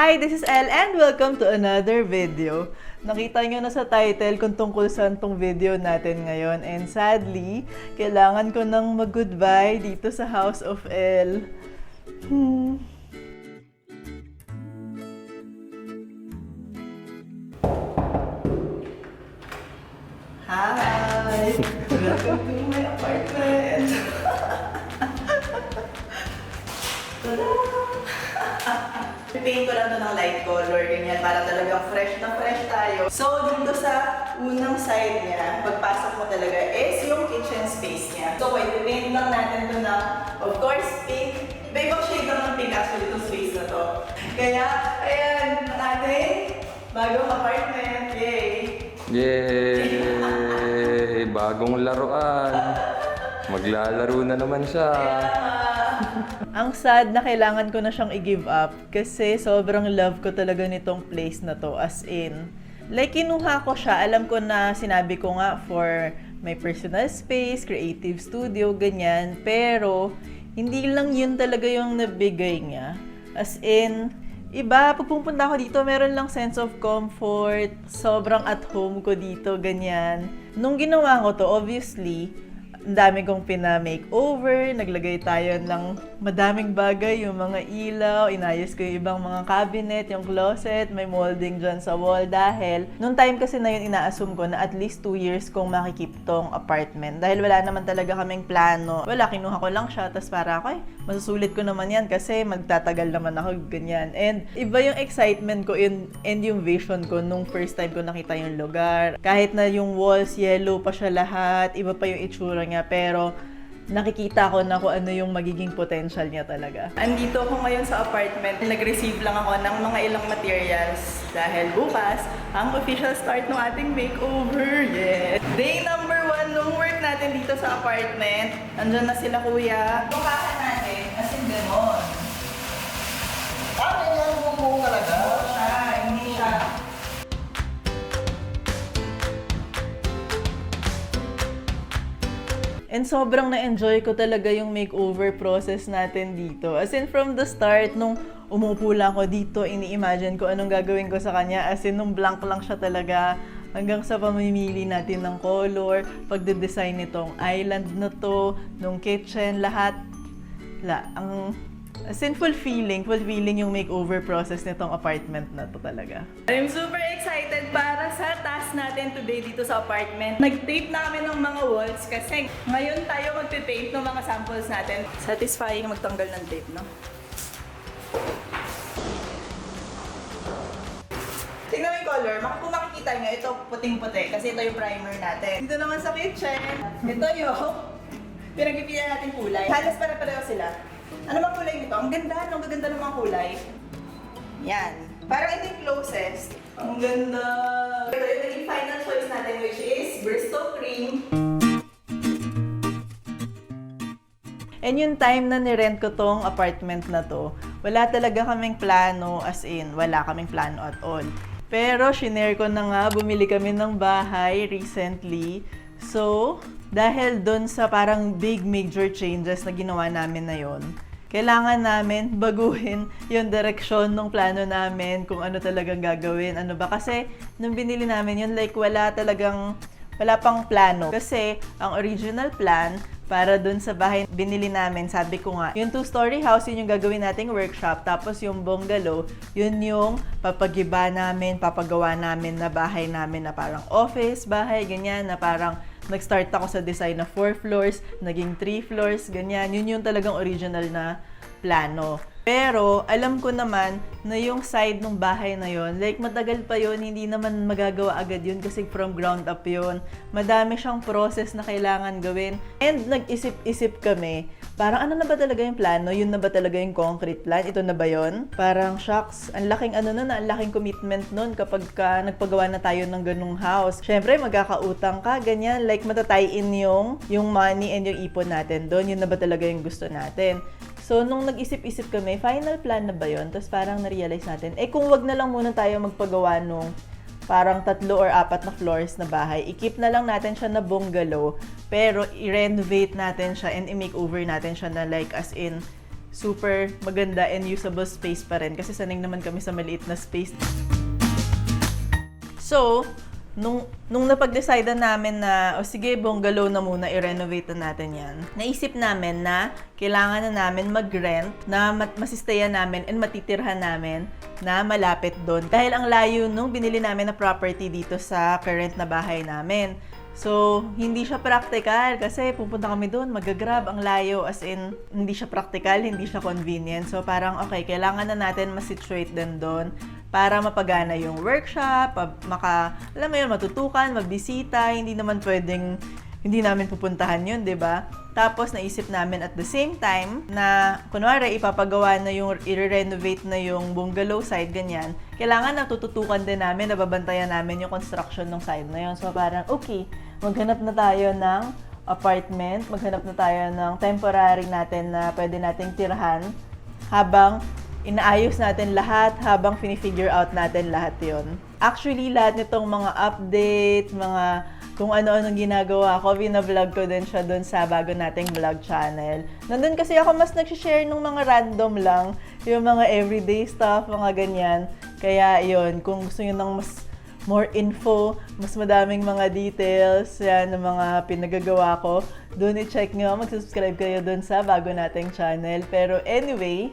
Hi, this is Elle and welcome to another video. Nakita nyo na sa title kung tungkol saan tong video natin ngayon. And sadly, kailangan ko nang mag-goodbye dito sa House of Elle. Hi! Welcome to my apartment! Tada! Paint ko lang ito ng light color, ganyan, para talagang fresh na fresh tayo. So, dito sa unang side niya, pagpasok mo talaga is yung kitchen space niya. So, i-paint lang natin ito na, of course, pink. Iba-ibang shade lang ng pink actually itong space na to. Kaya, ayan, ang ating bagong apartment. Yay! Yay! Bagong laruan. Maglalaro na naman siya. Ang sad na kailangan ko na siyang i-give up kasi sobrang love ko talaga nitong place na to, as in. Like, kinuha ko siya, alam ko na sinabi ko nga for my personal space, creative studio, ganyan. Pero, hindi lang yun talaga yung nabigay niya. As in, iba, pag pupunta ako dito, meron lang sense of comfort, sobrang at home ko dito, ganyan. Nung ginawa ko to, obviously, ang dami kong pina-makeover, naglagay tayo ng madaming bagay, yung mga ilaw, inayos ko yung ibang mga cabinet, yung closet, may molding dyan sa wall dahil nung time kasi na yun, ina-assume ko na at least 2 years kong makikip tong apartment dahil wala naman talaga kaming plano. Wala, kinuha ko lang siya, tapos para ako, masusulit ko naman yan kasi magtatagal naman ako, ganyan. And iba yung excitement ko and yung vision ko nung first time ko nakita yung lugar. Kahit na yung walls, yellow pa siya lahat, iba pa yung itsura niya, pero nakikita ko na kung ano yung magiging potential niya talaga. Andito ako ngayon sa apartment. Nag-receive lang ako ng mga ilang materials dahil bukas ang official start ng ating makeover. Yes! Day number 1 nung work natin dito sa apartment. Andyan na sila kuya. Bukasan natin, as in ganon. Ano yan? Bumuo talaga? Oo siya, hindi siya. And sobrang na-enjoy ko talaga yung makeover process natin dito. As in, from the start, nung umupo lang ako dito, ini-imagine ko anong gagawin ko sa kanya. As in, nung blank lang siya talaga, hanggang sa pamimili natin ng color, pagde-design nitong island na to, nung kitchen, lahat. As in, fulfilling yung makeover process nitong apartment na to talaga. I'm super excited para sa task natin today dito sa apartment. Nag-tape namin ng mga walls kasi ngayon tayo magte-tape ng mga samples natin. Satisfying magtanggal ng tape, no? Tingnan mo yung color. Kung makikita nyo, ito puting-puti kasi ito yung primer natin. Dito naman sa kitchen, ito yung pinag-ipilian natin kulay. Halos para-pareho sila. Ano bang kulay nito? Ang ganda, ang gaganda ng mga kulay. Yan. Parang ito yung closest. Ang ganda! Ito yung naging final choice natin, which is Bristol Cream. And yung time na nirent ko tong apartment na to, wala talaga kaming plano, as in, wala kaming plano at all. Pero, shinare ko na nga, bumili kami ng bahay recently. So, dahil dun sa parang big major changes na ginawa namin na yon, kailangan namin baguhin yung direksyon ng plano namin, kung ano talagang gagawin, ano ba. Kasi, nung binili namin yun, like, wala pang plano. Kasi, ang original plan, para dun sa bahay binili namin, sabi ko nga, yung 2-story house, yun yung gagawin nating workshop. Tapos yung bungalow, yun yung papagawa namin na bahay namin na parang office, bahay, ganyan, na parang nag-start ako sa design na 4 floors, naging 3 floors, ganyan. Yun yung talagang original na plano. Pero, alam ko naman na yung side ng bahay na yon, like matagal pa yon, hindi naman magagawa agad yun kasi from ground up yon. Madami siyang process na kailangan gawin. And nag-isip-isip kami, parang ano na ba talaga yung plano? Yun na ba talaga yung concrete plan? Ito na ba yon? Parang shocks, ang laking ang laking commitment nun kapag nagpagawa na tayo ng ganung house. Syempre, magkakautang ka, ganyan. Like matatay-in yung money and yung ipon natin doon. Yun na ba talaga yung gusto natin? So, nung nag-isip-isip kami, final plan na ba yun? Tapos parang na-realize natin, kung wag na lang muna tayo magpagawa nung parang 3 or 4 na floors na bahay, i-keep na lang natin siya na bungalow, pero i-renovate natin siya and i-makeover natin siya na like as in super maganda and usable space pa rin kasi sanay naman kami sa maliit na space. So, nung napag-decide namin na, o sige, bungalow na muna, i-renovate na natin yan, naisip namin na kailangan na namin mag-rent na masistayan namin and matitirhan namin na malapit doon. Dahil ang layo nung binili namin na property dito sa current na bahay namin. So, hindi siya practical kasi pupunta kami doon, mag-grab ang layo. As in, hindi siya practical, hindi siya convenient. So, parang okay, kailangan na natin masituate din doon para mapagana yung workshop, alam mo yun, matutukan, magbisita, hindi naman pwedeng hindi namin pupuntahan yun, di ba? Tapos naisip namin at the same time na kunwari ipapagawa na yung i-renovate na yung bungalow side, ganyan, kailangan natututukan din namin, nababantayan namin yung construction ng side na yun. So parang okay, maghanap na tayo ng apartment, maghanap na tayo ng temporary natin na pwede nating tirhan habang inaayos natin lahat, habang fini-figure out natin lahat yon. Actually, lahat nitong mga update, mga kung ano-anong ginagawa ko, vlog ko din siya doon sa bago nating vlog channel. Nandun kasi ako mas nag-share ng mga random lang, yung mga everyday stuff, mga ganyan. Kaya yun, kung gusto nyo ng mas more info, mas madaming mga details, yan, ng mga pinagagawa ko, doon i-check nyo, mag-subscribe kayo doon sa bago nating channel. Pero anyway,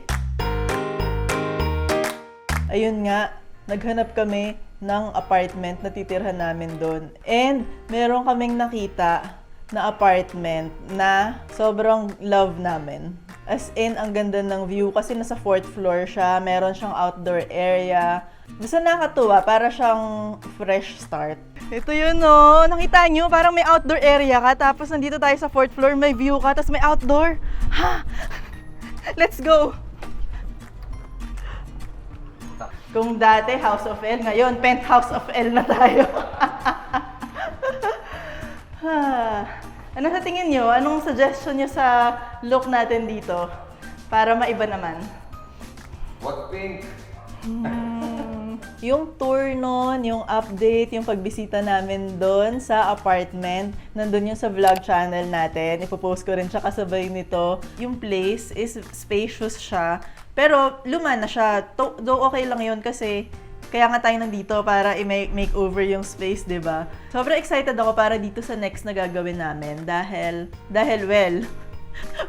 ayun nga, naghanap kami ng apartment na titirhan namin doon. And meron kaming nakita na apartment na sobrang love namin. As in, ang ganda ng view kasi nasa 4th floor siya, meron siyang outdoor area. Basta nakakatuwa, para siyang fresh start. Ito yun, no? Nakita nyo, parang may outdoor area ka, tapos nandito tayo sa 4th floor, may view ka, tapos may outdoor. Ha! Let's go! Kung dati House of L, ngayon Penthouse of L na tayo. Ano sa tingin nyo? Anong suggestion nyo sa look natin dito? Para maiba naman. Wag pink! Yung tour nun, yung update, yung pagbisita namin doon sa apartment, nandun yung sa vlog channel natin. Ipopost ko rin siya kasabay nito. Yung place is spacious siya, pero luma na siya. Though okay lang yun kasi kaya nga tayo nandito para i-make over yung space, di ba? Sobrang excited ako para dito sa next na gagawin namin dahil well,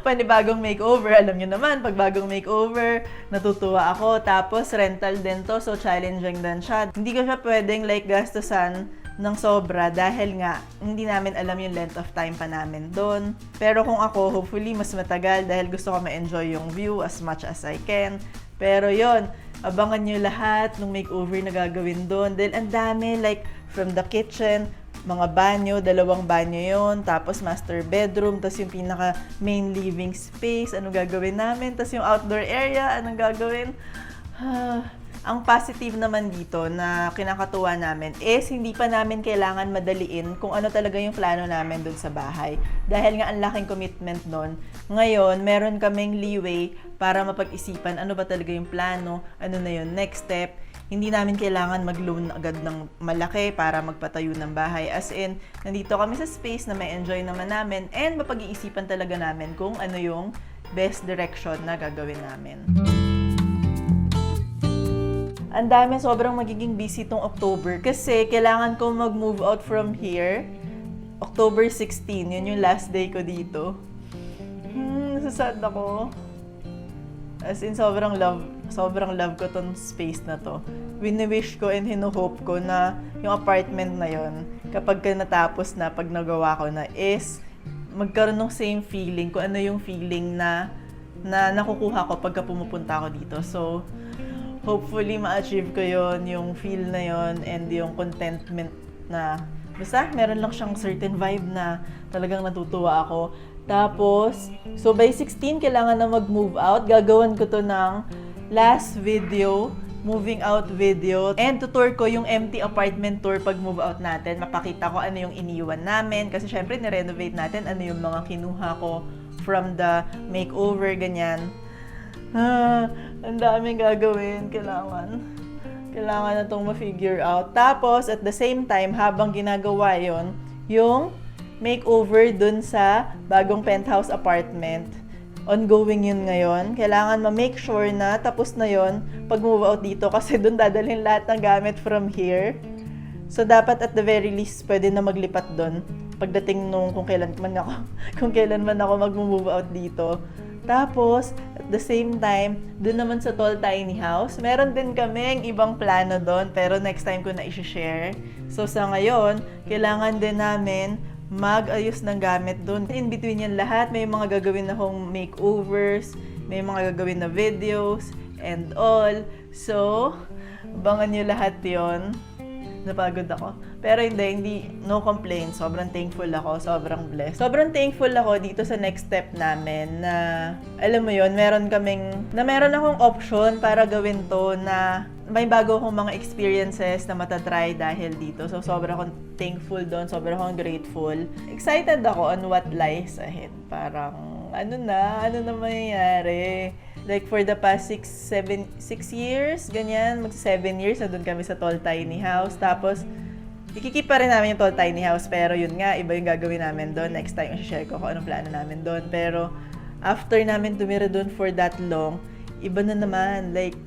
panibagong makeover. Alam nyo naman, pag bagong makeover, natutuwa ako. Tapos, rental din to, so challenging din siya. Hindi ko siya pwedeng gastusan ng sobra dahil nga, hindi namin alam yung length of time pa namin doon. Pero kung ako, hopefully, mas matagal dahil gusto ko ma-enjoy yung view as much as I can. Pero yon, abangan nyo lahat ng makeover na gagawin doon. Dahil ang dami, from the kitchen, mga banyo, 2 banyo yon, tapos master bedroom, tapos yung pinaka main living space, anong gagawin namin, tapos yung outdoor area, anong gagawin. Ang positive naman dito na kinakatuwa namin is hindi pa namin kailangan madaliin kung ano talaga yung plano namin dun sa bahay. Dahil nga ang laking commitment nun. Ngayon, meron kaming leeway para mapag-isipan ano ba talaga yung plano, ano na yung next step. Hindi namin kailangan mag-loan agad ng malaki para magpatayo ng bahay. As in, nandito kami sa space na may enjoy naman namin and mapag-iisipan talaga namin kung ano yung best direction na gagawin namin. Ang dami, sobrang magiging busy tong October kasi kailangan ko mag-move out from here. October 16, yun yung last day ko dito. Nasasad ako. As in, sobrang love ko tong space na to. Wini-wish ko and hino-hope ko na yung apartment na yon, kapag natapos na, pag nagawa ko na, is magkaroon ng same feeling, kung ano yung feeling na nakukuha ko pagka pumupunta ako dito. So, hopefully ma-achieve ko yon, yung feel na yon and yung contentment na basta meron lang siyang certain vibe na talagang natutuwa ako. Tapos, so by 16, kailangan na mag-move out. Gagawan ko to ng last video, moving out video. And tutour ko yung empty apartment tour pag move out natin. Mapakita ko ano yung iniwan namin. Kasi syempre, nirenovate natin ano yung mga kinuha ko from the makeover, ganyan. Ang daming gagawin. Kailangan na itong ma-figure out. Tapos, at the same time, habang ginagawa yon, yung makeover dun sa bagong penthouse apartment, ongoing yun ngayon. Kailangan ma-make sure na tapos na yun pag move out dito kasi doon dadalhin lahat ng gamit from here. So, dapat at the very least, pwede na maglipat doon pagdating nung kung kailan man ako mag-move out dito. Tapos, at the same time, doon naman sa Tall Tiny House, meron din kaming ibang plano doon, pero next time ko na i-share. So, sa ngayon, kailangan din namin mag-ayos ng gamit doon. In between yan lahat, may mga gagawin na akong makeovers, may mga gagawin na videos, and all. So, abangan nyo lahat yon. Napagod ako. Pero hindi, no complaints. Sobrang thankful ako, sobrang blessed. Sobrang thankful ako dito sa next step namin na, alam mo yon, meron akong option para gawin to na may bago akong mga experiences na matatry dahil dito. So, sobrang akong thankful doon, sobrang akong grateful. Excited ako on what lies ahead. Parang, ano na mangyayari? Like, for the past 6 years, ganyan, mag 7 years, na doon kami sa Tall Tiny House. Tapos, ikikip pa rin namin yung Tall Tiny House, pero yun nga, iba yung gagawin namin doon. Next time, i-share ko kung anong plano namin doon. Pero, after namin tumira doon for that long, iba na naman, like,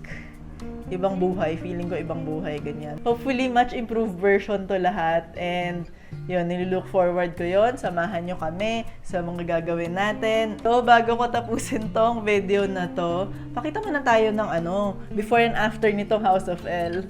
ibang buhay. Feeling ko ibang buhay, ganyan. Hopefully, much improved version to lahat. And, yun, nililook forward ko yun. Samahan nyo kami sa mga gagawin natin. So, bago ko tapusin tong video na to, pakita muna tayo ng before and after nitong House of L.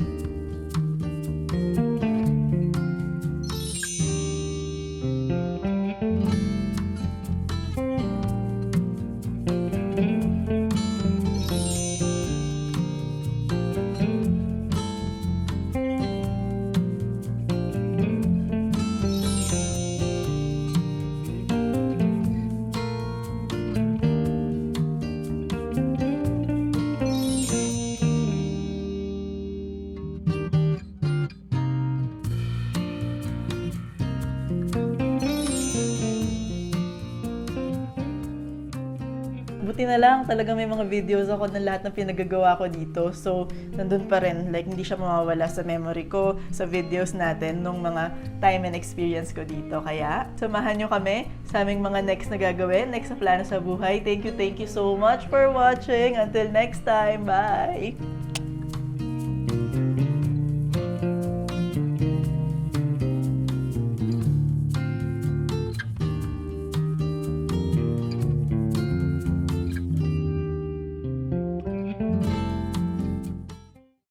Buti na lang, talaga may mga videos ako ng lahat ng pinagagawa ko dito. So, nandun pa rin. Like, hindi siya mawawala sa memory ko, sa videos natin, nung mga time and experience ko dito. Kaya, samahan nyo kami sa aming mga next na gagawin, next sa Plano sa Buhay. Thank you so much for watching. Until next time, bye!